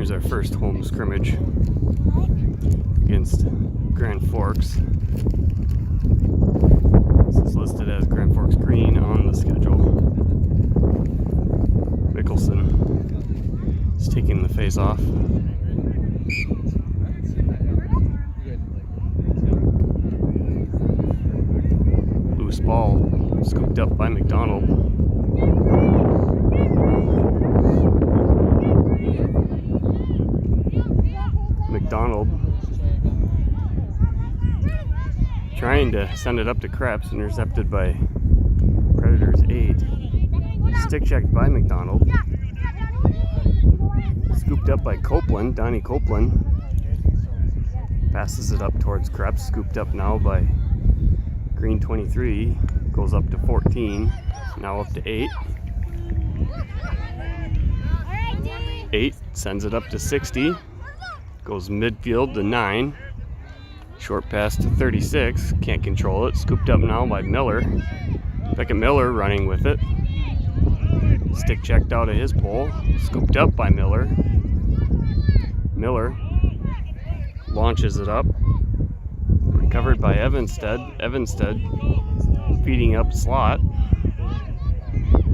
Here's our first home scrimmage against Grand Forks. This is listed as Grand Forks Green on the schedule. Mickelson is taking the face off. Loose ball scooped up by McDonald. McDonald trying to send it up to Krebs, intercepted by Predators 8. Stick checked by McDonald. Scooped up by Copeland, Donnie Copeland. Passes it up towards Krebs, scooped up now by Green 23. Goes up to 14, now up to 8. 8 sends it up to 60. Goes midfield to 9. Short pass to 36. Can't control it. Scooped up now by Miller. Beckett Miller running with it. Stick checked out of his pole. Scooped up by Miller. Miller launches it up. Recovered by Evanstead. Evanstead feeding up slot.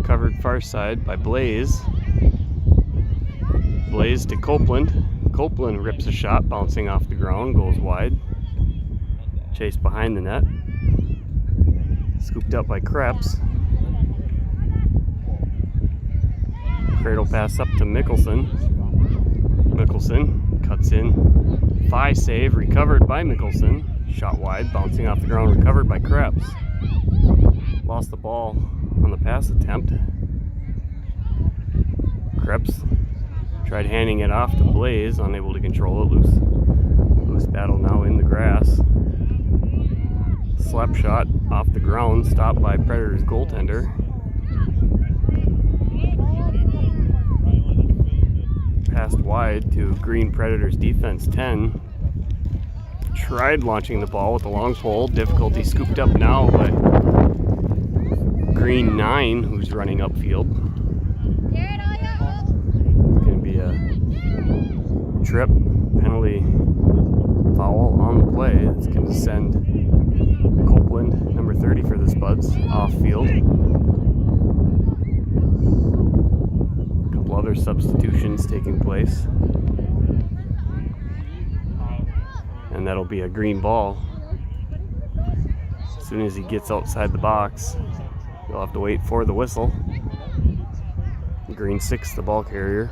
Covered far side by Blaze. Blaze to Copeland. Copeland rips a shot, bouncing off the ground, goes wide. Chased behind the net. Scooped up by Krebs. Cradle pass up to Mickelson. Mickelson cuts in. Thigh save, recovered by Mickelson. Shot wide, bouncing off the ground, recovered by Krebs. Lost the ball on the pass attempt. Krebs tried handing it off to Blaze, unable to control it. Loose battle now in the grass. Slap shot off the ground, stopped by Predators goaltender. Passed wide to Green Predators defense 10. Tried launching the ball with a long pole. Difficulty scooped up now by Green 9, who's running upfield. Trip, penalty, foul on the play. It's going to send Copeland, number 30 for the Spuds, off field. A couple other substitutions taking place. And that'll be a green ball. As soon as he gets outside the box, you'll have to wait for the whistle. Green 6, the ball carrier.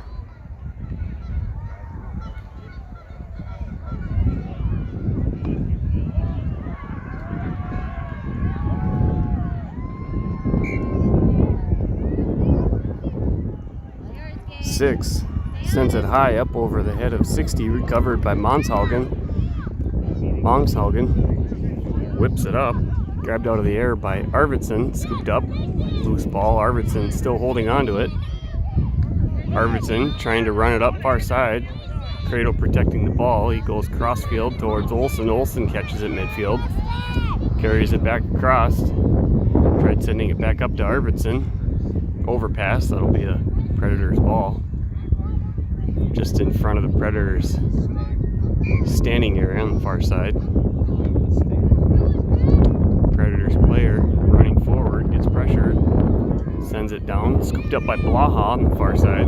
Six sends it high up over the head of 60, recovered by Monshaugen. Monshaugen whips it up, grabbed out of the air by Arvidsson, scooped up, loose ball. Arvidsson still holding on to it. Arvidsson trying to run it up far side. Cradle protecting the ball. He goes crossfield towards Olsen. Olsen catches it midfield, carries it back across. Tried sending it back up to Arvidsson. Overpass. That'll be a Predators ball. Just in front of the Predators standing area on the far side. Predators player running forward, gets pressured, sends it down, scooped up by Blaha on the far side.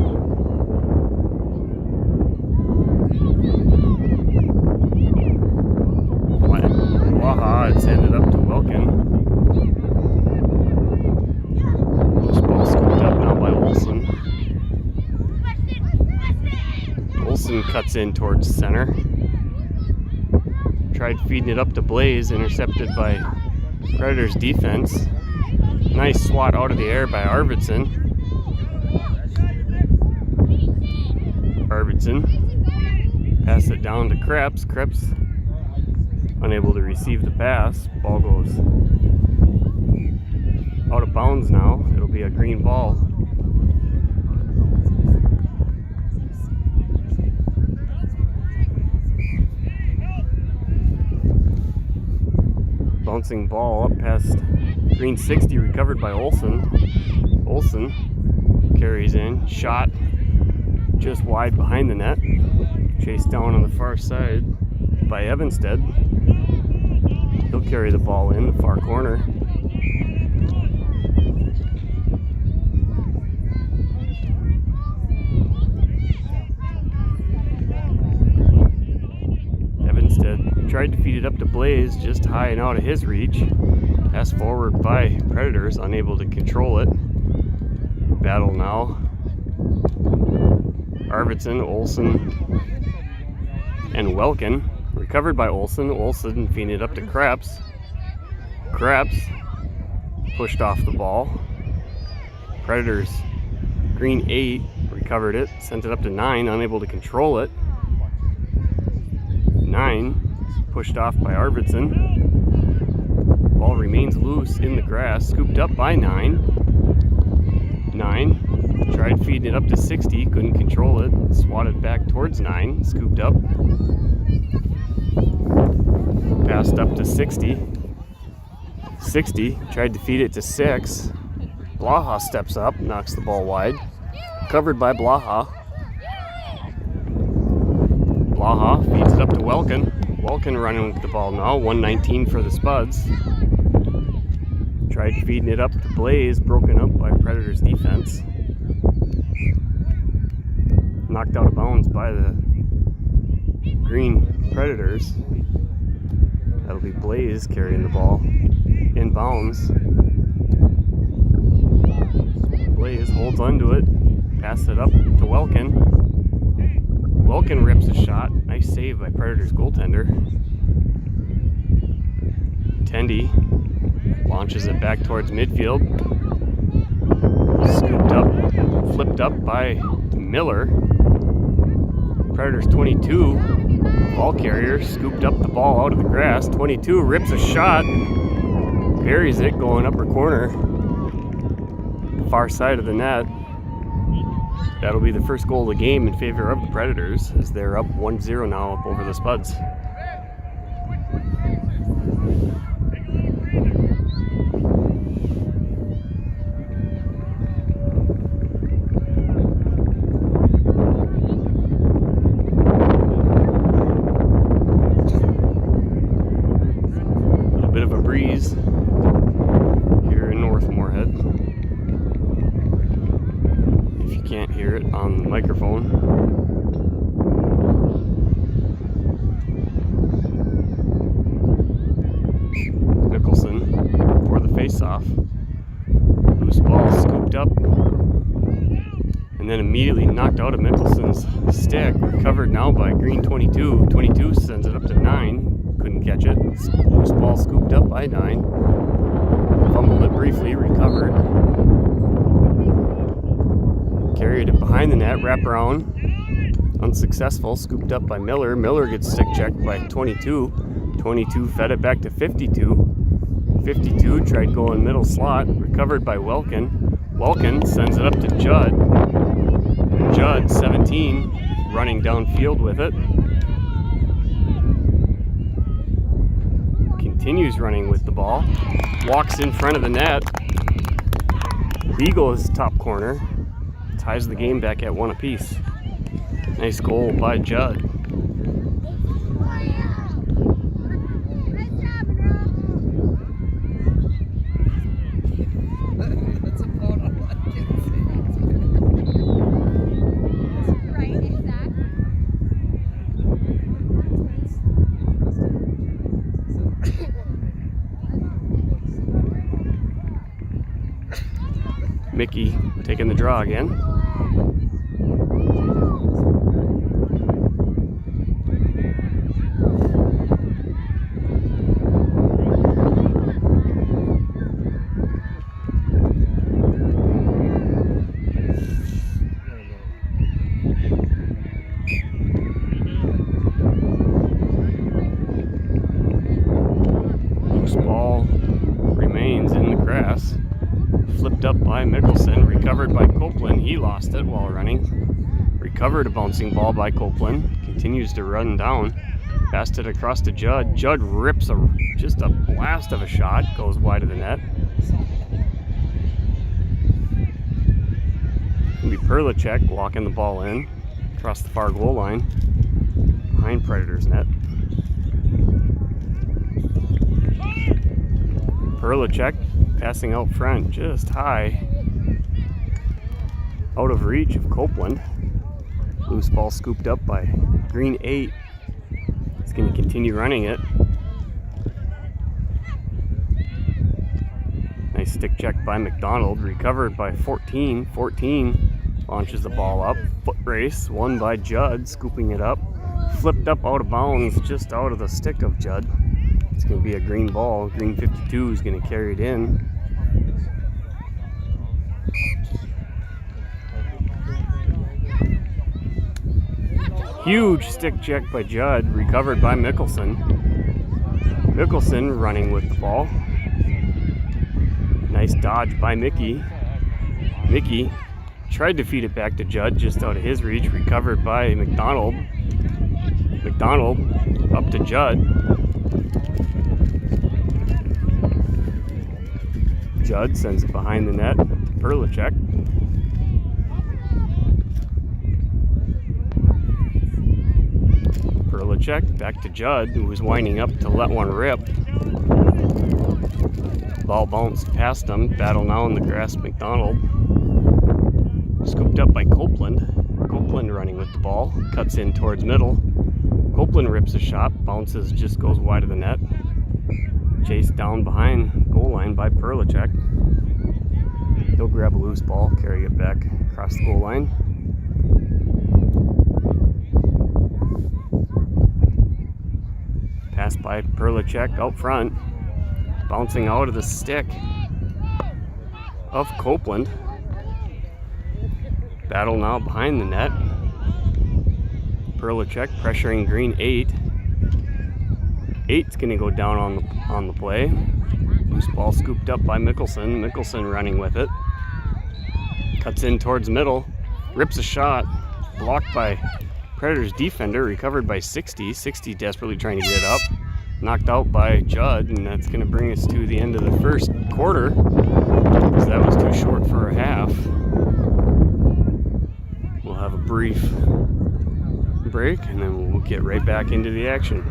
Blaha, it's handed up to Wilkin. This ball scooped up now by Olsen. Olsen cuts in towards center. Tried feeding it up to Blaze, intercepted by Predators defense. Nice swat out of the air by Arvidsson. Arvidsson pass it down to Krebs. Krebs unable to receive the pass. Ball goes out of bounds now. It'll be a green ball. Bouncing ball up past Green 60, recovered by Olsen. Olsen carries in, shot just wide behind the net. Chased down on the far side by Evanstead. He'll carry the ball in the far corner. Evanstead tried to feed it up to Blaze, just high and out of his reach. Passed forward by Predators, unable to control it. Battle now. Arvidsson, Olsen, and Welkin. Recovered by Olsen. Olsen feeding it up to Krebs. Krebs pushed off the ball. Predators, green 8, recovered it, sent it up to 9, unable to control it. 9 pushed off by Arvidsson. Ball remains loose in the grass, scooped up by 9. 9 tried feeding it up to 60, couldn't control it, swatted back towards 9, scooped up. Passed up to 60. 60 tried to feed it to 6. Blaha steps up, knocks the ball wide. Covered by Blaha. Blaha feeds it up to Welkin. Welkin running with the ball now, 119 for the Spuds. Tried feeding it up to Blaze, broken up by Predators defense. Knocked out of bounds by the green Predators. That'll be Blaze carrying the ball in bounds. Blaze holds onto it, passes it up to Welkin. Welkin rips a shot. Nice save by Predators goaltender. Tendy launches it back towards midfield. Scooped up, flipped up by Miller. Predators 22, ball carrier, scooped up the ball out of the grass. 22 rips a shot, buries it going upper corner, far side of the net. That'll be the first goal of the game in favor of the Predators, as they're up 1-0 now up over the Spuds. A bit of a breeze here in North Moorhead. If you can't hear it on the microphone. Nicholson for the face-off. Loose ball scooped up and then immediately knocked out of Mickelson's stick. Recovered now by green 22. 22 sends it up to 9. Couldn't catch it. Loose ball scooped up by 9. Fumbled it briefly, recovered. Carried it behind the net, wrap around. Unsuccessful, scooped up by Miller. Miller gets stick checked by 22. 22 fed it back to 52. 52 tried going middle slot, recovered by Welkin. Welkin sends it up to Judd. Judd, 17, running downfield with it. Continues running with the ball. Walks in front of the net. Beagle is top corner. Ties the game back at 1 apiece. Nice goal by Judd. Mickey taking the draw again. Loose ball remains in the grass. Flipped up by Mickelson, recovered by Copeland. He lost it while running. Recovered a bouncing ball by Copeland. Continues to run down. Passed it across to Judd. Judd rips just a blast of a shot. Goes wide of the net. It'll be Perlicek walking the ball in. across the far goal line behind Predator's net. Perlicek passing out front, just high, out of reach of Copeland. Loose ball scooped up by green 8. He's going to continue running it. Nice stick check by McDonald, recovered by 14. 14 launches the ball up. Foot race, won by Judd, scooping it up. Flipped up out of bounds, just out of the stick of Judd. It's going to be a green ball. Green 52 is going to carry it in. Huge stick check by Judd, recovered by Mickelson. Mickelson running with the ball. Nice dodge by Mickey. Mickey tried to feed it back to Judd, just out of his reach, recovered by McDonald. McDonald up to Judd. Judd sends it behind the net to Perlicek. Perlicek back to Judd, who was winding up to let one rip. Ball bounced past him. Battle now in the grass. McDonald scooped up by Copeland. Copeland running with the ball, cuts in towards middle. Copeland rips a shot, bounces, just goes wide of the net. Chased down behind goal line by Perlicek. He'll grab a loose ball, carry it back across the goal line. Pass by Perlicek out front, bouncing out of the stick of Copeland. Battle now behind the net. Perlicek pressuring green 8. 8's going to go down on the play. Loose ball scooped up by Mickelson. Mickelson running with it. Cuts in towards middle. Rips a shot. Blocked by Predators defender. Recovered by 60. 60 desperately trying to get it up. Knocked out by Judd. And that's going to bring us to the end of the first quarter, because that was too short for a half. We'll have a brief break and then we'll get right back into the action.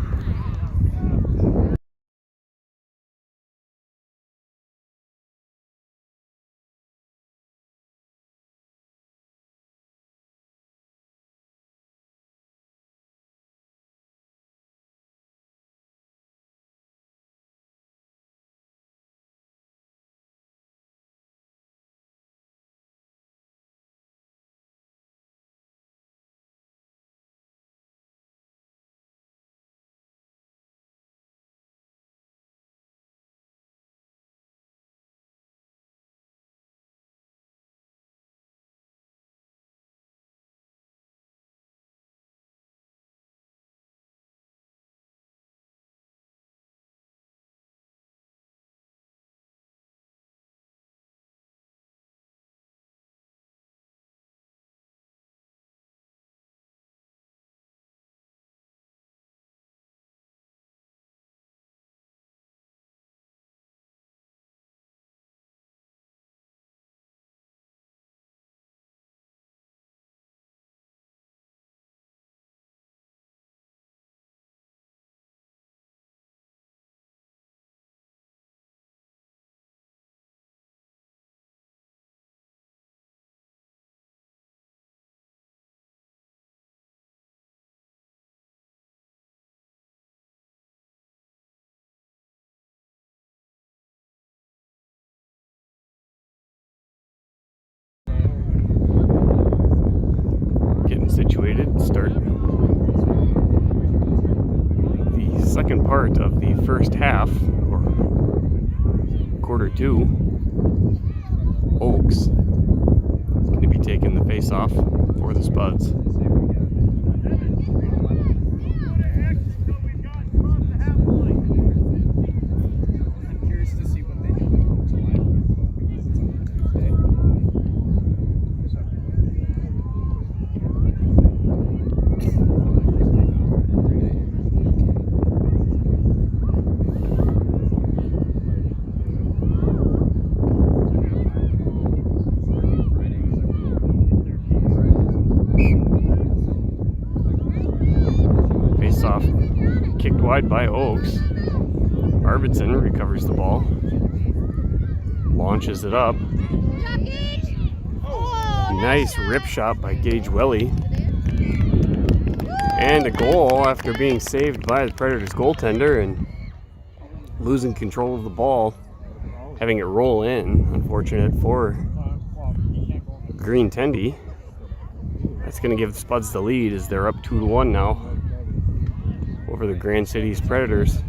Situated, start the second part of the first half, or quarter 2. Oaks is going to be taking the face off for the Spuds. wide by Oaks. Arvidsson recovers the ball. Launches it up. Nice rip shot by Gage Welly. And a goal after being saved by the Predators goaltender and losing control of the ball, having it roll in. Unfortunate for Green Tendy. That's going to give the Spuds the lead as they're up 2-1 now over the Grand Cities Predators.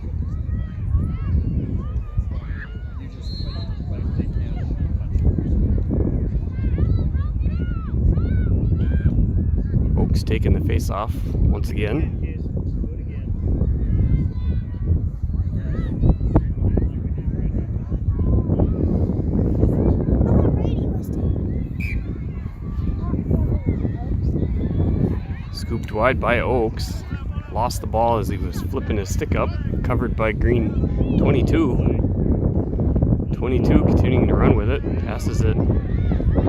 Oaks taking the face off once again. Scooped wide by Oaks. Lost the ball as he was flipping his stick up. Covered by Green 22. 22 continuing to run with it. Passes it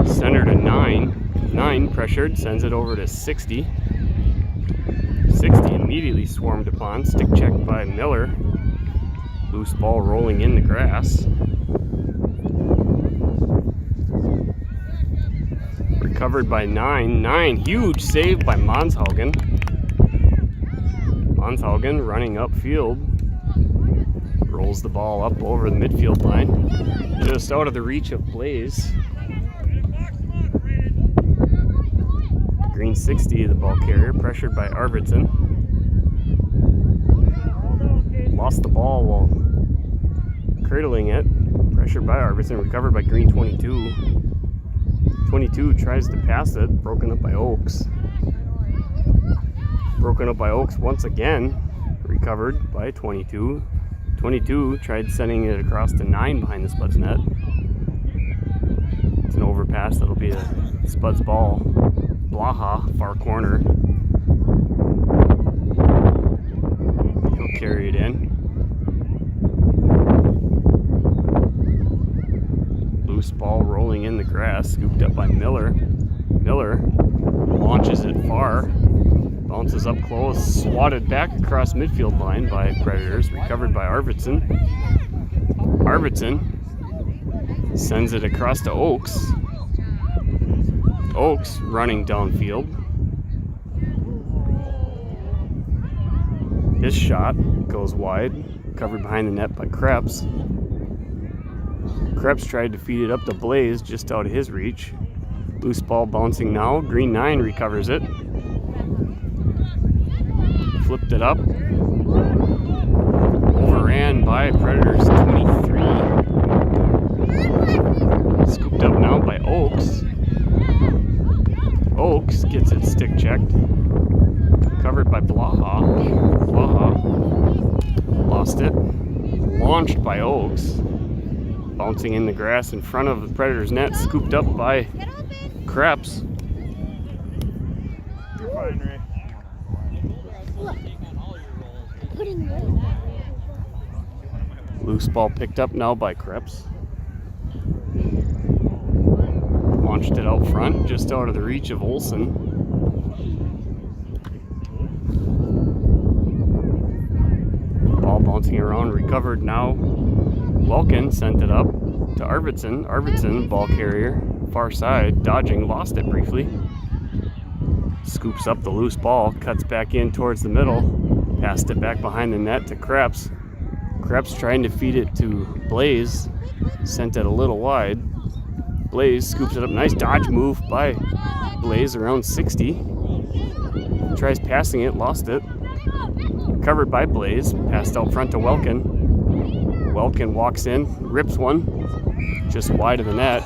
center to 9. 9 pressured. Sends it over to 60. 60 immediately swarmed upon. Stick check by Miller. Loose ball rolling in the grass. Recovered by 9. 9, huge save by Monshaugen. Monshaugen running upfield. Rolls the ball up over the midfield line. Just out of the reach of Blaze. Green 60, the ball carrier, pressured by Arvidsson. Lost the ball while cradling it. Pressured by Arvidsson, recovered by Green 22. 22 tries to pass it, broken up by Oaks. Broken up by Oaks once again, recovered by 22. 22 tried sending it across to 9 behind the Spuds net. It's an overpass, that'll be a Spuds ball. Blaha, far corner. He'll carry it in. Loose ball rolling in the grass, scooped up by Miller. Miller launches it far, bounces up close, swatted back across midfield line by Predators, recovered by Arvidsson. Arvidsson sends it across to Oaks. Oaks running downfield. His shot goes wide, covered behind the net by Krebs. Krebs tried to feed it up to Blaze, just out of his reach. Loose ball bouncing now. Green 9 recovers it. Flipped it up. Overran by Predators 23. Scooped up now by Oaks. Oaks gets it stick checked. Covered by Blaha. Blaha lost it. Launched by Oaks. Bouncing in the grass in front of the Predators net. Scooped up by Krebs. You're fine, Ray. Loose ball picked up now by Krebs. Launched it out front, just out of the reach of Olsen. Ball bouncing around, recovered now. Welkin sent it up to Arvidsson. Arvidsson, ball carrier, far side, dodging, lost it briefly. Scoops up the loose ball, cuts back in towards the middle. Passed it back behind the net to Krebs. Krebs trying to feed it to Blaze. Sent it a little wide. Blaze scoops it up. Nice dodge move by Blaze around 60. Tries passing it, lost it. Covered by Blaze. Passed out front to Welkin. Welkin walks in, rips one. Just wide of the net.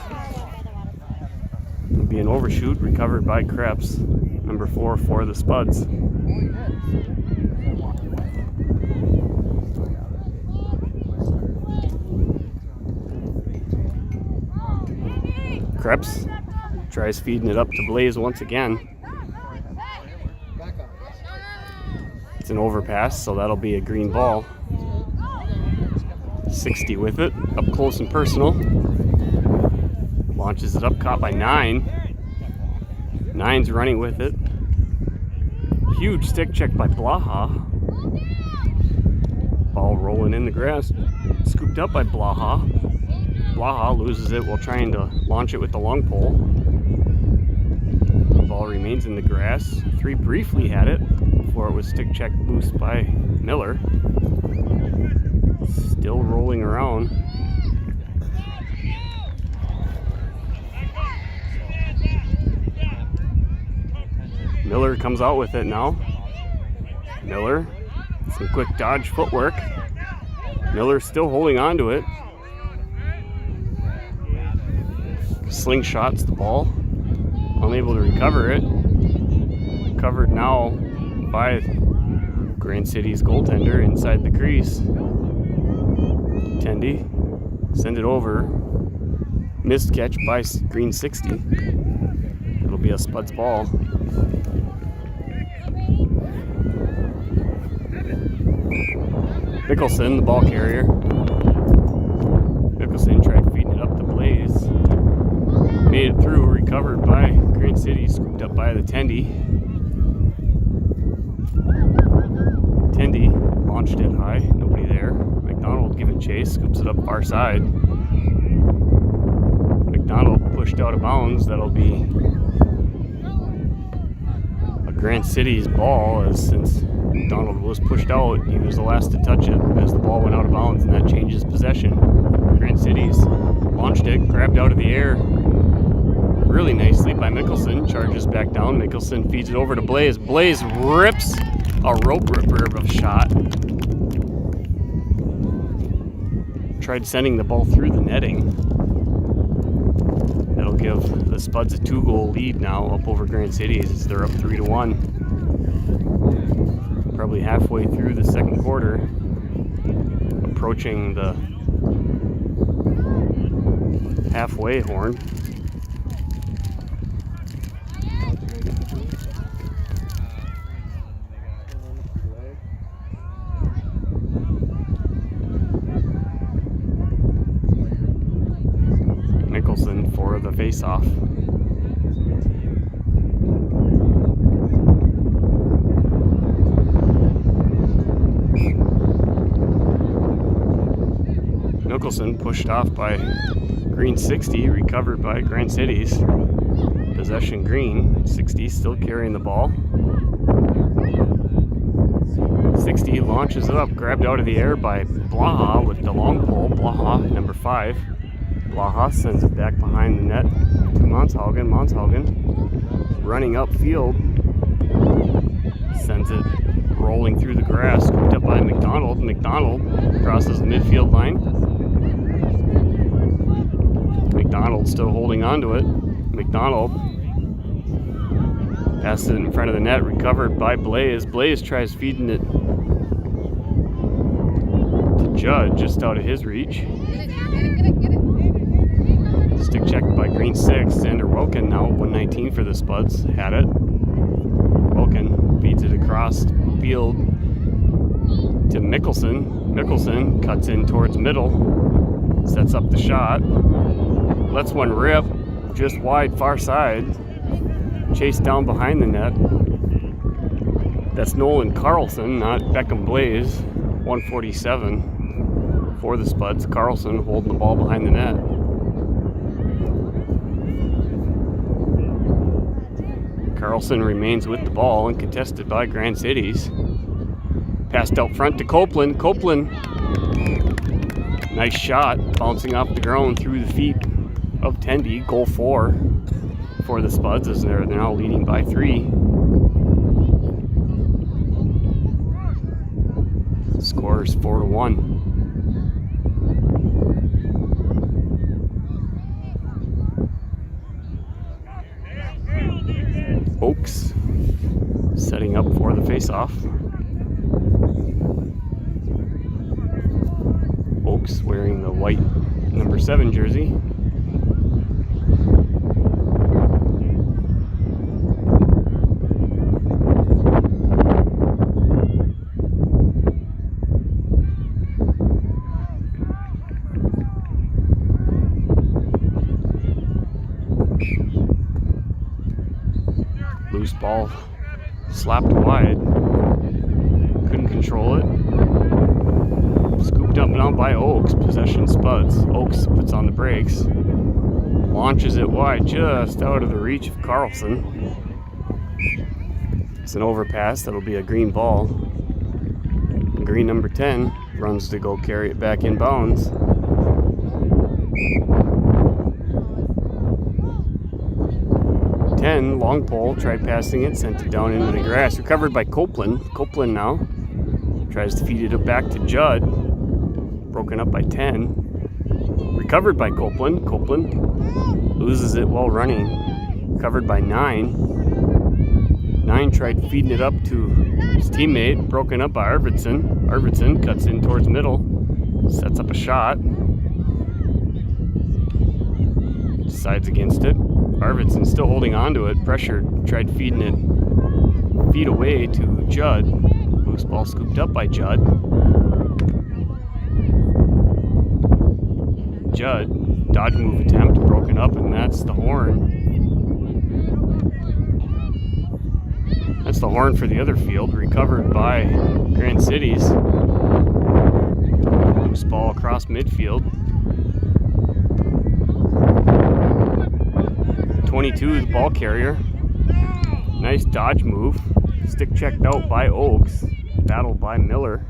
It'll be an overshoot, recovered by Krebs. Number 4 for the Spuds. Krebs tries feeding it up to Blaze once again. It's an overpass, so that'll be a green ball. 60 with it, up close and personal. Launches it up, caught by 9. 9's running with it. Huge stick check by Blaha. Ball rolling in the grass. Scooped up by Blaha. Blaha loses it while trying to launch it with the long pole. Ball remains in the grass. 3 briefly had it before it was stick check loose by Miller. Still rolling around. Miller comes out with it now. Miller, some quick dodge footwork. Miller still holding on to it. Slingshots the ball. Unable to recover it. Covered now by Grand City's goaltender inside the crease. Tendy send it over. Missed catch by Green 60. It'll be a Spuds ball. Mickelson, the ball carrier. Mickelson tried feeding it up to Blaze. Made it through, recovered by Grand City, scooped up by the Tendy. Tendy launched it high, nobody there. McDonald giving chase, scoops it up far side. McDonald pushed out of bounds. That'll be a Grand City's ball, as since McDonald was pushed out, he was the last to touch it as the ball went out of bounds, and that changes possession. Grand City's launched it, grabbed out of the air really nicely by Mickelson, charges back down. Mickelson feeds it over to Blaze. Blaze rips a rope ripper of a shot. Tried sending the ball through the netting. That'll give the Spuds a 2-goal lead now up over Grand City as they're up 3-1. Probably halfway through the second quarter, approaching the halfway horn. Mickelson for the face-off. Mickelson pushed off by Green 60, recovered by Grand City's. Possession Green. 60 still carrying the ball. 60 launches it up, grabbed out of the air by Blaha with the long pole. Blaha, number 5. Blaha sends it back behind the net to Monshaugen. Monshaugen running upfield. Sends it rolling through the grass, scooped up by McDonald. McDonald crosses the midfield line. McDonald still holding on to it. McDonald passes it in front of the net, recovered by Blaze. Blaze tries feeding it to Judd, just out of his reach. Stick checked by Green 6. Xander Wilkin now, 119 for the Spuds. Had it. Wilkin feeds it across field to Mickelson. Mickelson cuts in towards middle. Sets up the shot. Lets one rip. Just wide far side. Chased down behind the net. That's Nolan Carlson, not Beckham Blaze. 147 for the Spuds. Carlson holding the ball behind the net. Carlson remains with the ball and contested by Grand Cities. Passed out front to Copeland. Copeland, nice shot, bouncing off the ground through the feet of Tendy. Goal 4 for the Spuds as they're now leading by 3. Score is 4-1. Oaks setting up for the face-off. Oaks wearing the white number 7 jersey. Loose ball slapped wide. Couldn't control it. Scooped up now by Oaks. Possession Spuds. Oaks puts on the brakes. Launches it wide, just out of the reach of Carlson. It's an overpass. That'll be a green ball. Green number 10 runs to go carry it back in bounds. Long pole, tried passing it, sent it down into the grass. Recovered by Copeland. Copeland now tries to feed it up back to Judd. Broken up by 10. Recovered by Copeland. Copeland loses it while running. Recovered by 9. 9 tried feeding it up to his teammate. Broken up by Arvidsson. Arvidsson cuts in towards middle. Sets up a shot. Decides against it. Arvidsson still holding on to it. Pressured. Tried feeding it feet away to Judd. Loose ball scooped up by Judd. Judd. Dodge move attempt. Broken up, and that's the horn. That's the horn for the other field. Recovered by Grand Cities. Loose ball across midfield. 22, the ball carrier. Nice dodge move. Stick checked out by Oaks. Battled by Miller.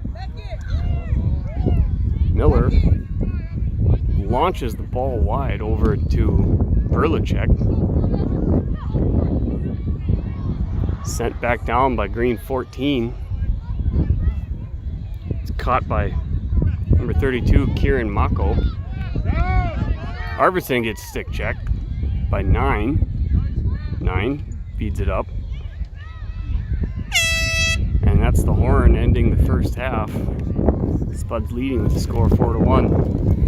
Miller launches the ball wide over to Berlicek. Sent back down by green 14. It's caught by number 32, Kieran Mako. Arvidsson gets stick checked by 9. 9 feeds it up. And that's the horn ending the first half. Spuds leading with the score 4-1.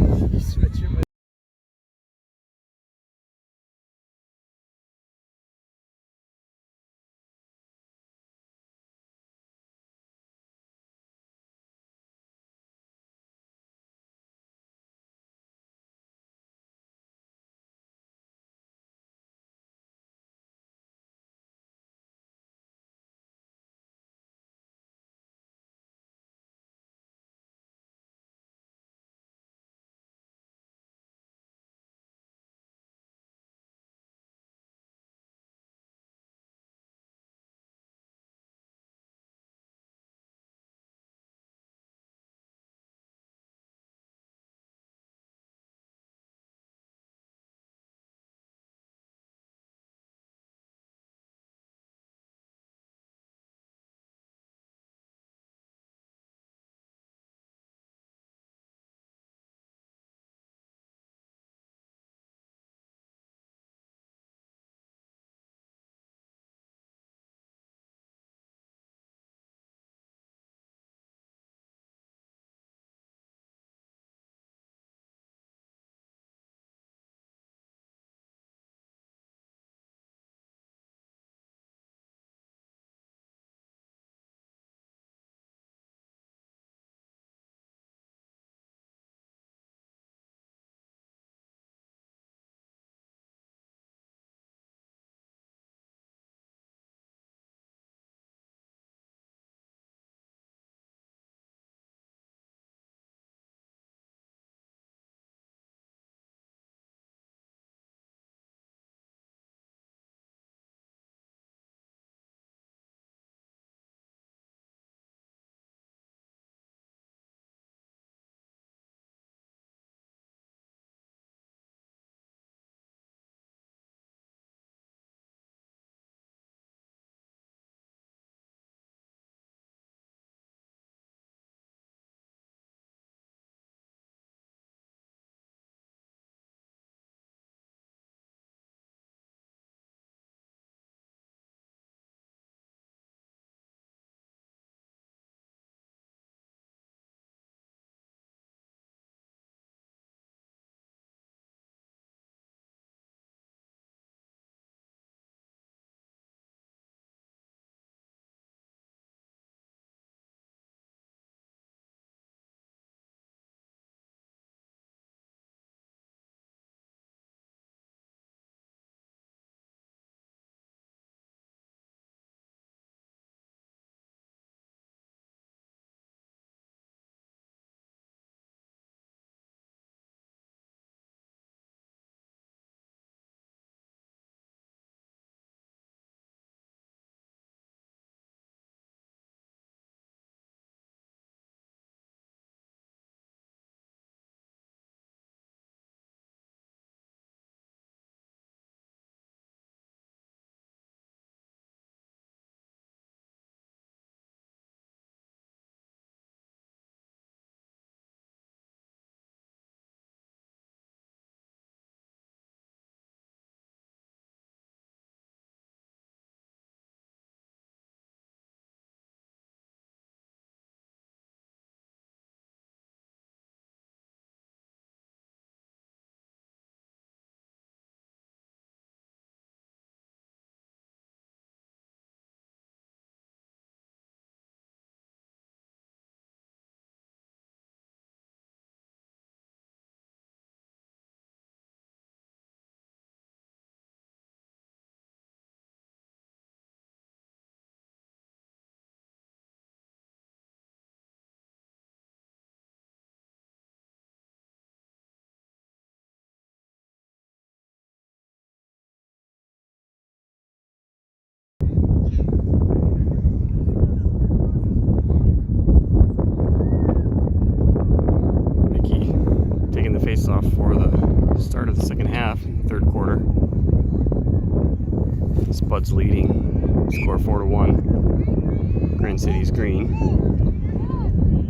Spuds leading. Score 4-1. Grand City's green.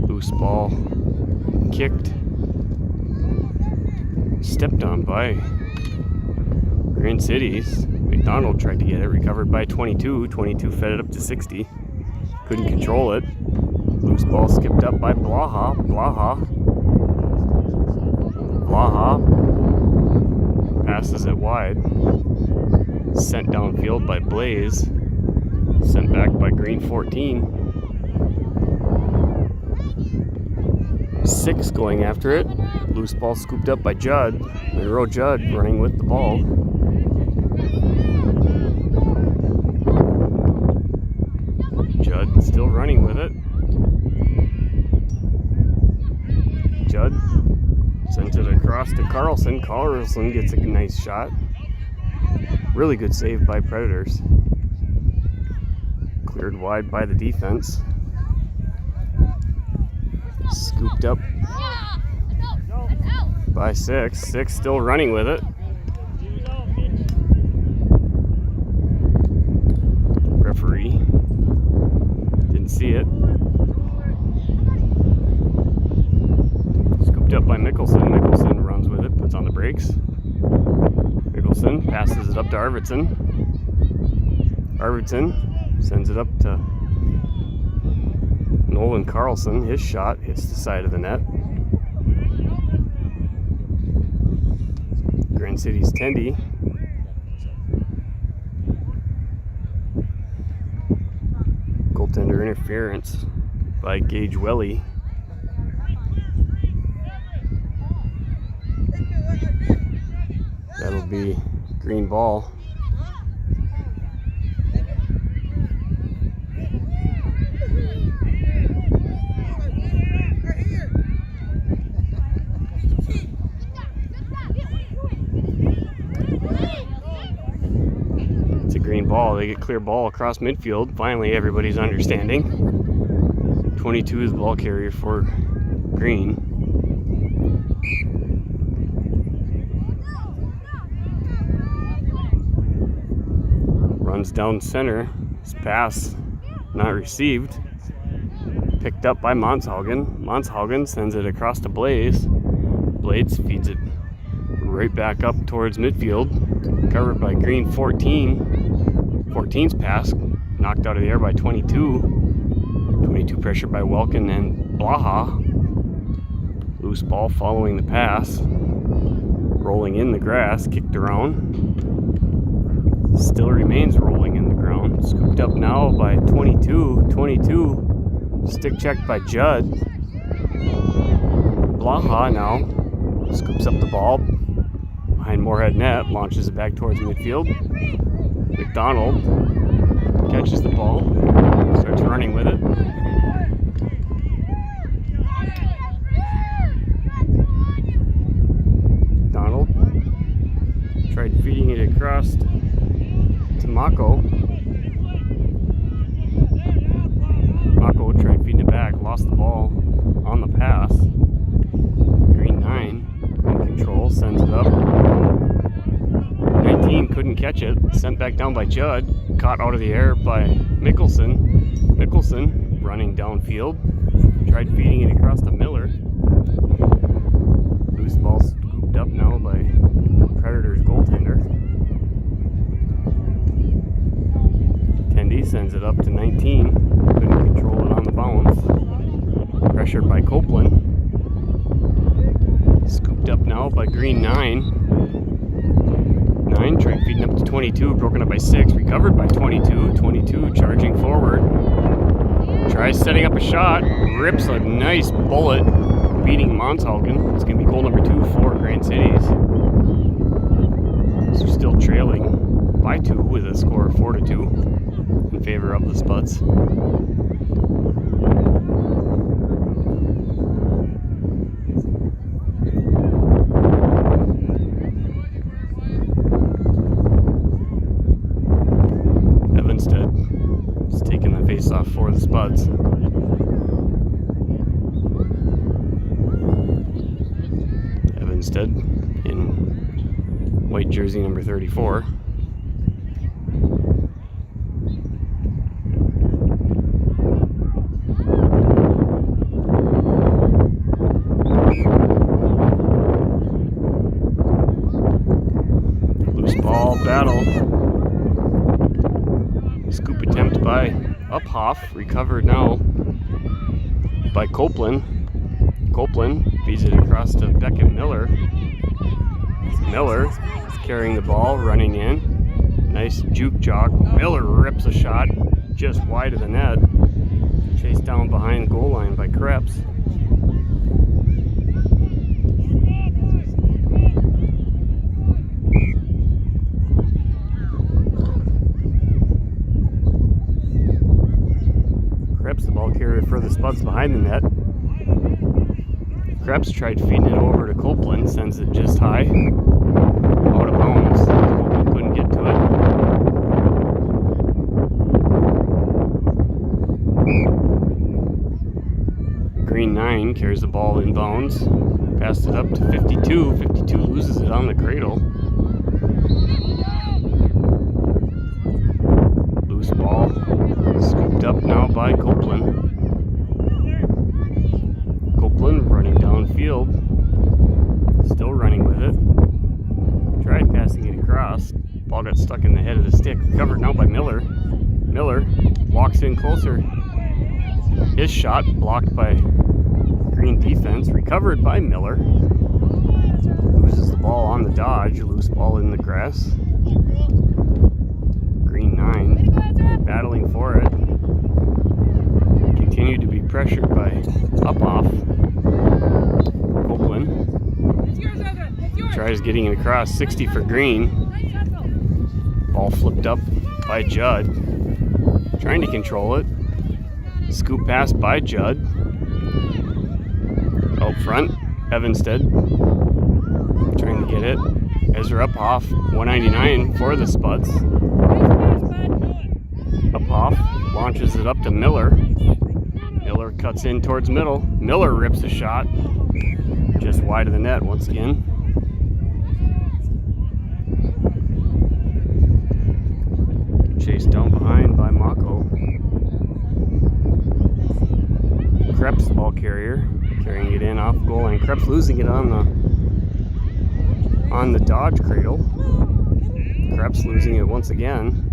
Loose ball kicked. Stepped on by Grand City's. McDonald tried to get it. Recovered by 22. 22 fed it up to 60. Couldn't control it. Loose ball skipped up by Blaha. Blaha passes it wide. Sent downfield by Blaze. Sent back by Green 14. 6 going after it. Loose ball scooped up by Judd. Monroe Judd running with the ball. Judd still running with it. Judd sends it across to Carlson. Carlson gets a nice shot. Really good save by Predators. Cleared wide by the defense. Scooped up by 6. 6 still running with it. Referee didn't see it. Scooped up by Mickelson. Mickelson runs with it, puts on the brakes. Mickelson passes it up to Arvidsson. Arvidsson sends it up to Nolan Carlson. His shot hits the side of the net. Grand City's Tendy. Goaltender interference by Gage Welly. That'll be green ball. It's a green ball. They get clear ball across midfield. Finally, everybody's understanding. 22 is the ball carrier for Green. Runs down center. His pass not received. Picked up by Monshaugen. Monshaugen sends it across to Blaze. Blaze feeds it right back up towards midfield. Covered by Green 14. 14's pass knocked out of the air by 22. 22 pressured by Welkin and Blaha. Loose ball following the pass. Rolling in the grass, kicked around. Still remains rolling in the ground. Scooped up now by 22. 22. Stick checked by Judd. Blaha now scoops up the ball behind Moorhead net. Launches it back towards midfield. McDonald catches the ball. Starts running with it. McDonald tried feeding it across to Mako. Mako tried feeding it back, lost the ball on the pass. Green 9 in control, sends it up. 19 couldn't catch it, sent back down by Judd, caught out of the air by Mickelson. Mickelson running downfield, tried feeding it across to Miller. Loose ball scooped up now by Predators goaltender. Tendy sends it up to 19. Couldn't control it on the bounce. Pressured by Copeland. Scooped up now by Green 9. 9 tried feeding up to 22. Broken up by 6. Recovered by 22. 22 charging forward. Tries setting up a shot. Rips a nice bullet. Beating Monshaugen. It's going to be goal number 2 for Grand Cities. So still trailing by 2 with a score of 4-2. In favor of the Spuds. Evanstead is taking the face-off for the Spuds. Evanstead in white jersey number 34. ball battle. Scoop attempt by Uphoff, recovered now by Copeland. Copeland feeds it across to Beckett Miller. Miller is carrying the ball, running in. Nice juke jog. Miller rips a shot just wide of the net. Chased down behind the goal line by Krebs. Krebs, the ball carrier for the Spuds behind the net. Krebs tried feeding it over to Copeland, sends it just high. Out of bounds. Copeland couldn't get to it. Green 9 carries the ball in bounds. Passed it up to 52. 52 loses it on the cradle. Loose ball. Scooped up now by Copeland. Copeland running downfield. Still running with it. Tried passing it across. Ball got stuck in the head of the stick. Covered now by Miller. Miller walks in closer. His shot blocked by Green defense. Recovered by Miller. Loses the ball on the dodge. Loose ball in the grass. Green 9 battling for it. Continue to be pressured by Uphoff. Copeland tries getting it across. 60 for Green. Ball flipped up by Judd. Trying to control it. Scoop pass by Judd. Out front, Evanstead trying to get it. Ezra Uphoff, 199 for the Spuds. Uphoff launches it up to Miller. Miller cuts in towards middle. Miller rips a shot just wide of the net once again. Chased down behind by Mako. Krebs, the ball carrier, carrying it in off goal line. Krebs losing it on the dodge cradle. Krebs losing it once again.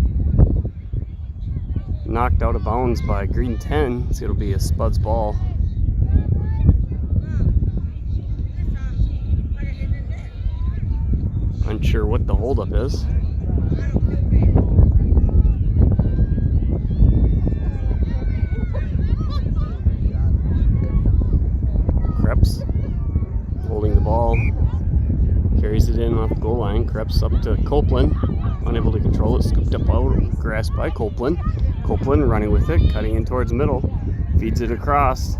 Knocked out of bounds by Green 10, so it'll be a Spuds ball. Unsure what the holdup is. Krebs holding the ball, carries it in off the goal line. Krebs up to Copeland, unable to control it, scooped up out of grass by Copeland. Copeland running with it, cutting in towards middle, feeds it across.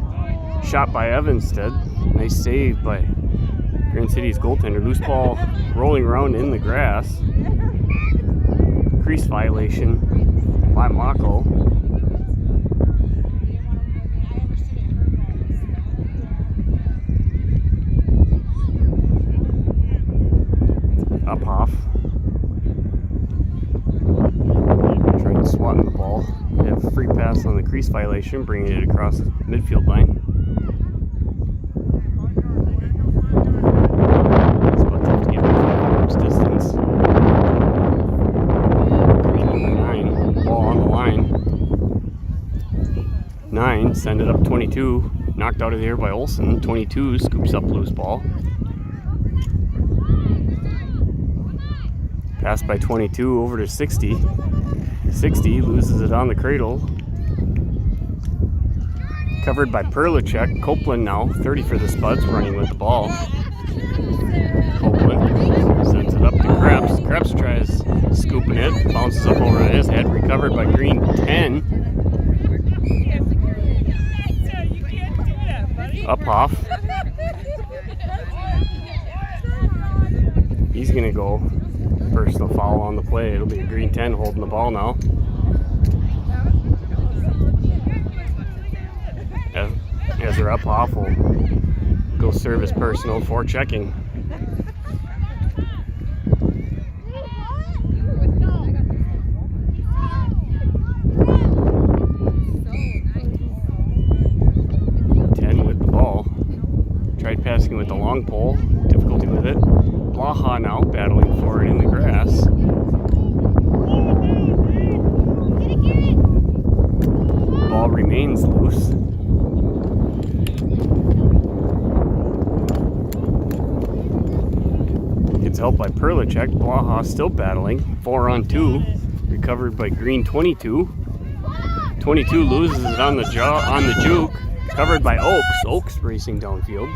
Shot by Evanstead. Nice save by Grand City's goaltender. Loose ball rolling around in the grass. Crease violation by Mako. Uphoff trying to swat the ball. They have a free pass on the crease violation, bringing it across the midfield line. Spuds have to get within 5 yards distance. Green number 9, ball on the line. 9 send it up 22, knocked out of the air by Olsen. 22 scoops up loose ball. Pass by 22 over to 60. 60 loses it on the cradle. Covered by Perlicek. Copeland now, 30 for the Spuds, running with the ball. Copeland sends it up to Krebs. Krebs tries scooping it, bounces up over his head. Recovered by Green 10. Uphoff. He's going to go personal foul on the play. It'll be a Green 10 holding the ball now. Ezra Uphoff will go serve his personal for checking. Tried passing with the long pole, difficulty with it. Blaha now battling for it in the grass. Perlicek. Blaha still battling. 4-on-2. Recovered by green 22. 22 loses it on the juke. Covered by Oaks. Oaks racing downfield.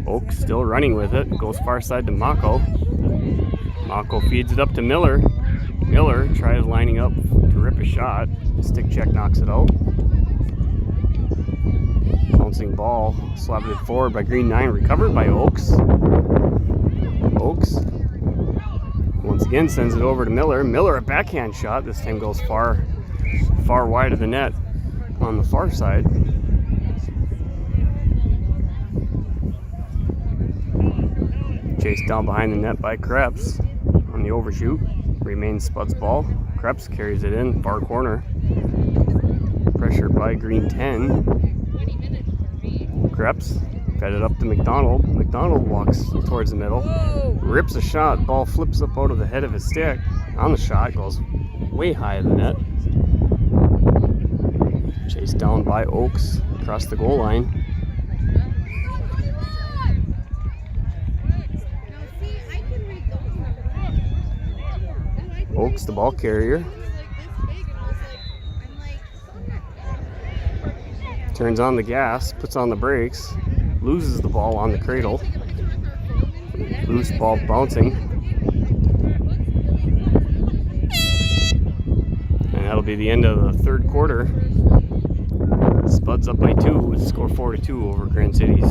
Oaks still running with it. Goes far side to Mako. Mako feeds it up to Miller. Miller tries lining up to rip a shot. Stick check knocks it out. Bouncing ball. Slapped it forward by green 9. Recovered by Oaks. Oaks once again sends it over to Miller. Miller a backhand shot. This time goes far wide of the net on the far side. Chased down behind the net by Krebs on the overshoot. Remains Spud's ball. Krebs carries it in far corner. Pressured by green 10. Krebs fed it up to McDonald. McDonald walks towards the middle. Rips a shot. Ball flips up out of the head of his stick. On the shot, goes way high of the net. Chased down by Oaks across the goal line. Oaks, the ball carrier. Turns on the gas, puts on the brakes, loses the ball on the cradle. Loose ball bouncing. And that'll be the end of the third quarter. Spuds up by 2 with score 4-2 over Grand Cities.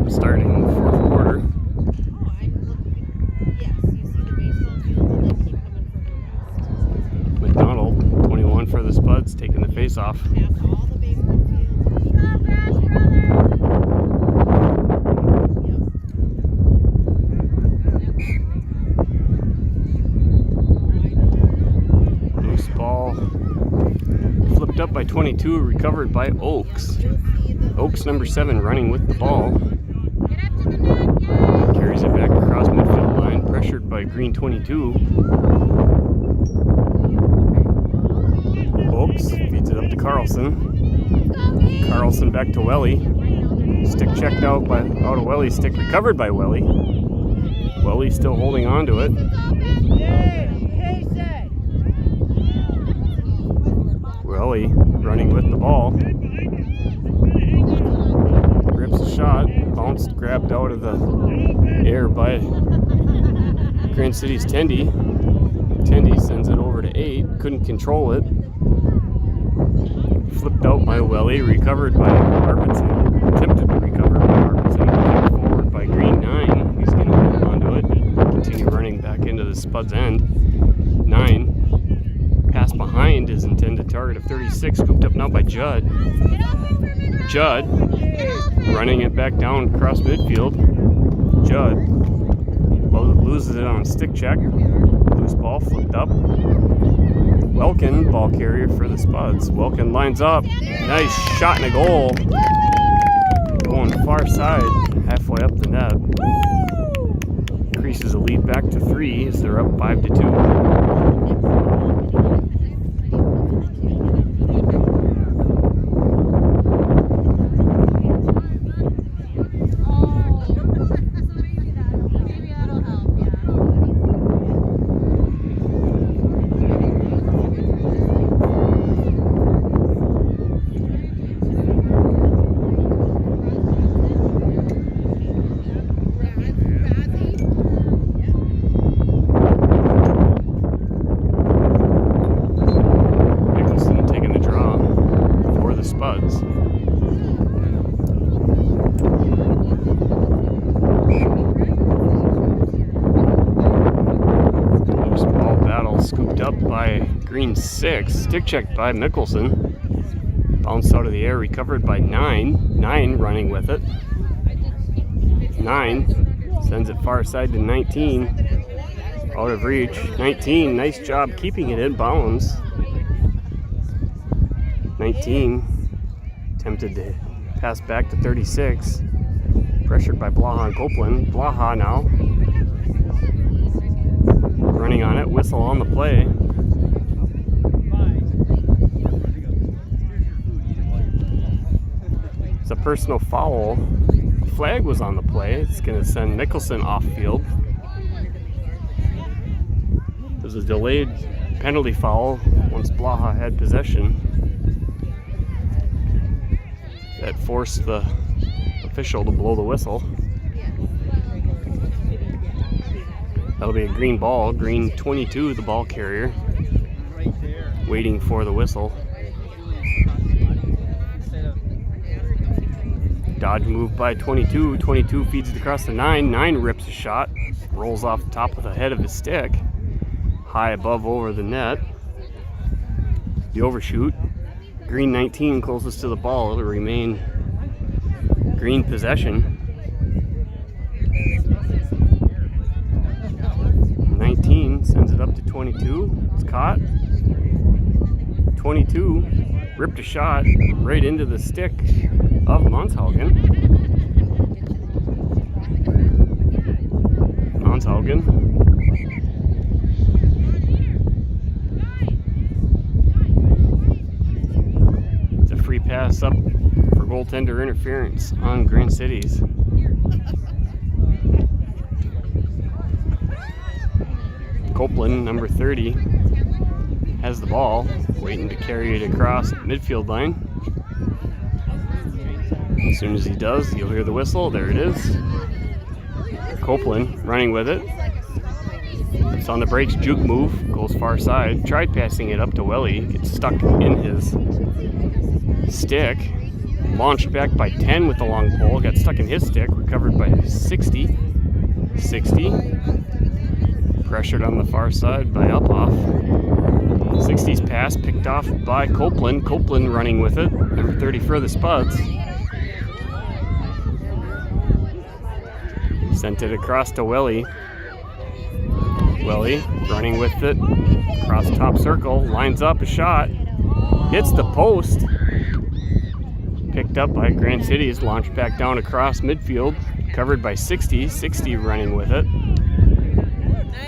Starting the fourth quarter. McDonald, 21 for the Spuds, taking the face off. Loose ball flipped up by 22, recovered by Oaks. Oaks number 7 running with the ball. Carries it back across midfield line, pressured by green 22. Oaks feeds it up to Carlson. Carlson back to Welly. Stick checked out of Welly's stick, recovered by Welly. Welly still holding on to it. Welly running with the ball. Rips a shot. Bounced, grabbed out of the air by Grand City's Tendy. Tendy sends it over to 8. Couldn't control it. Flipped out by Welly. Recovered by Arvidsson. Attempted to recover by Arvidsson. Forward by green 9. He's going to hold onto it. Continue running back into the Spuds end. 9. Pass behind his intended target of 36. Scooped up now by Judd. Judd running it back down across midfield. Judd loses it on stick check. Loose ball flipped up. Welkin, ball carrier for the Spuds. Welkin lines up. Nice shot and a goal. Going far side, halfway up the net. Increases the lead back to 3 as they're up 5-2. Spuds. Loose ball battle scooped up by green 6. Stick check by Mickelson. Bounced out of the air, recovered by 9. 9 running with it. 9 sends it far side to 19. Out of reach. 19, nice job keeping it in bounds. 19 attempted to pass back to 36. Pressured by Blaha and Copeland. Blaha now running on it. Whistle on the play. It's a personal foul. The flag was on the play. It's going to send Mickelson off field. There's a delayed penalty foul once Blaha had possession. That forced the official to blow the whistle. That'll be a green ball. Green 22, the ball carrier, waiting for the whistle. Dodge move by 22. 22 feeds it across the 9. 9 rips a shot. Rolls off the top of the head of his stick. High above over the net. The overshoot. Green 19 closest to the ball. It'll remain green possession. 19 sends it up to 22. It's caught. 22 ripped a shot right into the stick of Monshaugen. It's a free pass up for goaltender interference on Grand Cities. Copeland, number 30, has the ball, waiting to carry it across the midfield line. As soon as he does, you'll hear the whistle. There it is. Copeland running with it. It's on the brakes, juke move, goes far side. Tried passing it up to Welly, gets stuck in his stick. Launched back by 10 with the long pole, got stuck in his stick, recovered by 60. 60. Pressured on the far side by Upoff. 60's pass picked off by Copeland. Copeland running with it. Number 30 for the Spuds. Sent it across to Welly. Welly running with it. Across top circle. Lines up a shot. Hits the post. Picked up by Grand Cities. Launched back down across midfield. Covered by 60. 60 running with it.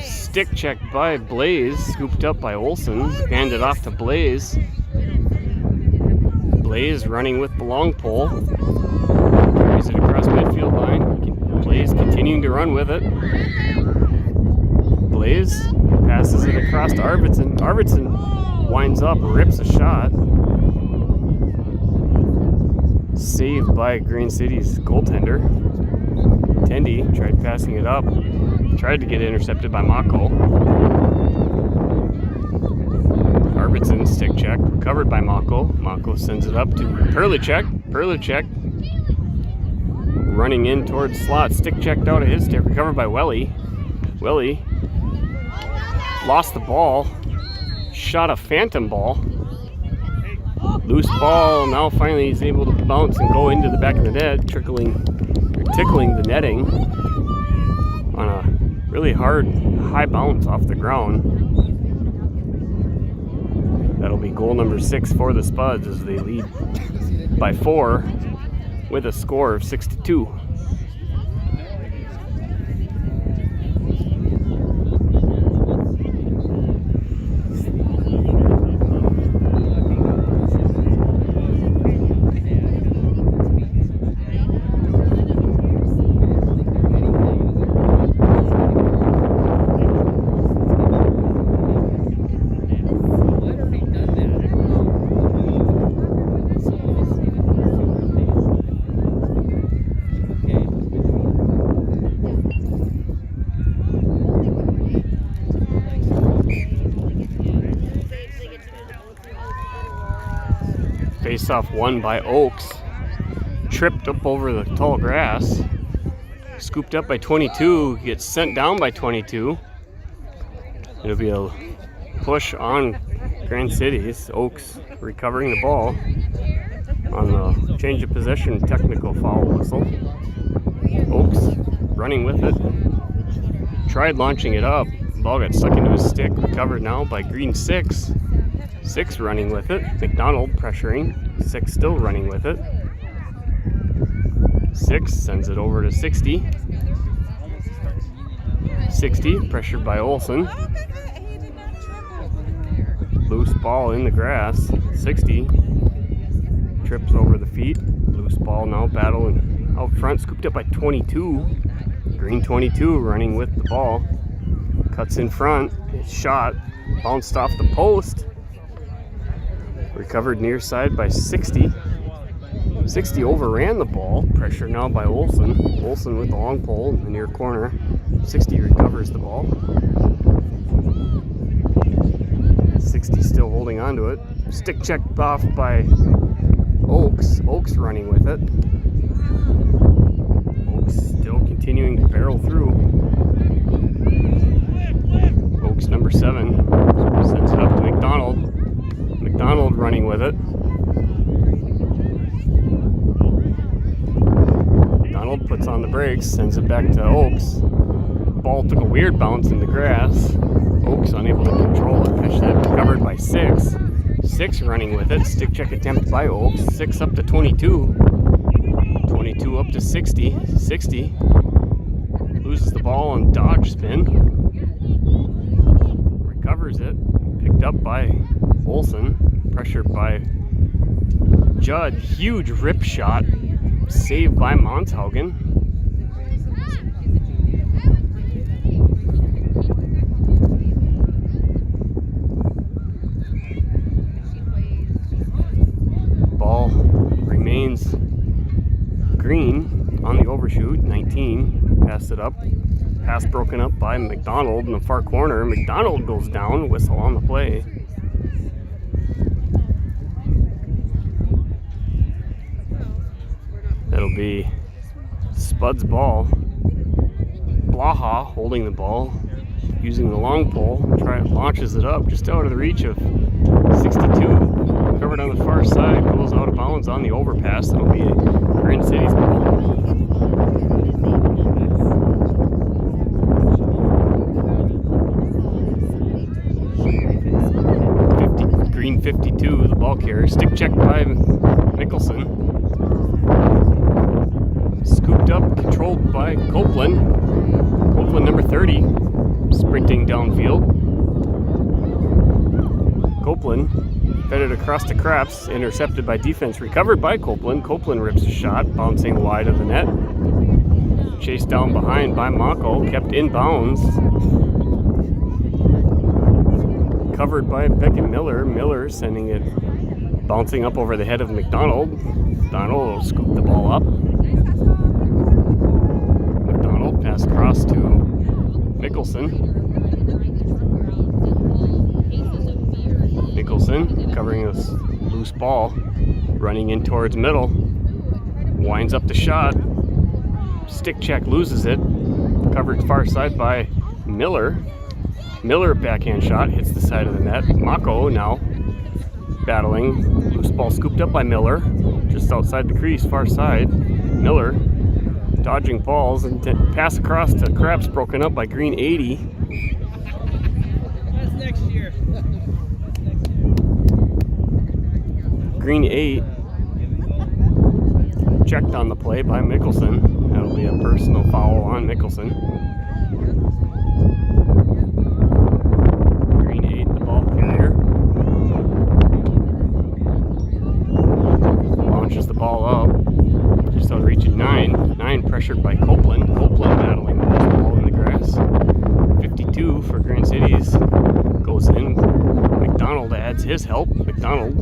Stick check by Blaze, scooped up by Olsen, handed off to Blaze. Blaze running with the long pole, carries it across midfield line. Blaze continuing to run with it. Blaze passes it across to Arvidsson. Arvidsson winds up, rips a shot. Saved by Grand City's goaltender. Tendy tried passing it up. Tried to get intercepted by Mako. Arvidsson stick check, covered by Mako. Mako sends it up to Perlicek. Perlicek running in towards slot. Stick checked out of his stick, recovered by Welly. Welly lost the ball. Shot a phantom ball. Loose ball. Now finally he's able to bounce and go into the back of the net, tickling the netting on a Really hard, high bounce off the ground. That'll be goal number 6 for the Spuds as they lead by 4 with a score of 6-2. Face-off won by Oaks. Tripped up over the tall grass. Scooped up by 22. Gets sent down by 22. It'll be a push on Grand Cities. Oaks recovering the ball on the change of possession technical foul whistle. Oaks running with it. Tried launching it up. Ball got stuck into his stick. Recovered now by Green 6. 6 running with it. McDonald pressuring. 6 still running with it. 6 sends it over to 60. 60 pressured by Olson. Loose ball in the grass. 60 trips over the feet. Loose ball now battling out front. Scooped up by 22. Green 22 running with the ball. Cuts in front. Shot. Bounced off the post. Recovered near side by 60. 60 overran the ball. Pressure now by Olson. Olson with the long pole in the near corner. 60 recovers the ball. 60 still holding on to it. Stick checked off by Oaks. Oaks running with it. Oaks still continuing to barrel through. Oaks number 7 sends it up to McDonald. McDonald running with it. McDonald puts on the brakes, sends it back to Oaks. Ball took a weird bounce in the grass. Oaks unable to control it. Catch that recovered by 6. 6 running with it. Stick check attempt by Oaks. 6 up to 22. 22 up to 60. 60 loses the ball on dodge spin. Recovers it. Picked up by Olson. Pressured by Judd. Huge rip shot. Saved by Monshaugen. Ball remains green on the overshoot. 19. Passed it up. Pass broken up by McDonald in the far corner. McDonald goes down. Whistle on the play. That'll be Spud's ball. Blaha holding the ball, using the long pole, launches it up just out of the reach of 62. Covered on the far side, goes out of bounds on the overpass. That'll be Grand City's ball. Green 52, the ball carrier. Stick checked by Nicholson. Scooped up, controlled by Copeland. Copeland number 30, sprinting downfield. Copeland fed it across the craps, intercepted by defense, recovered by Copeland. Copeland rips a shot, bouncing wide of the net. Chased down behind by Mako, kept in bounds. Covered by Beckett Miller. Miller sending it bouncing up over the head of McDonald. McDonald will scoop the ball up. McDonald pass across to Nicholson. Nicholson covering this loose ball, running in towards middle. Winds up the shot. Stick check, loses it. Covered far side by Miller. Miller backhand shot, hits the side of the net. Mako now battling. Loose ball scooped up by Miller. Just outside the crease, far side. Miller dodging balls, and pass across to Craps, broken up by green 80. That's next year. Green 8 checked on the play by Mickelson. That'll be a personal foul on Mickelson. Green 8, the ball carrier, launches the ball up, just out of reach at 9. 9 pressured by Copeland. Copeland battling the ball in the grass. 52 for Grand Cities goes in. McDonald adds his help. McDonald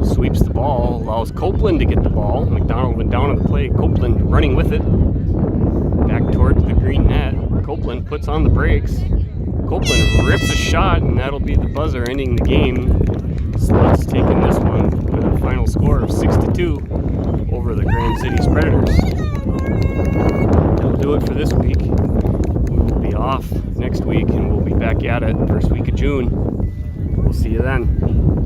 sweeps the ball, allows Copeland to get the ball. McDonald went down on the play. Copeland running with it. Back towards the green net. Copeland puts on the brakes. Copeland rips a shot, and that'll be the buzzer ending the game. Sluts taking this one with a final score of 6-2 over the Grand Cities Predators. That'll do it for this week. We will be off next week, and we'll be back at it first week of June. We'll see you then.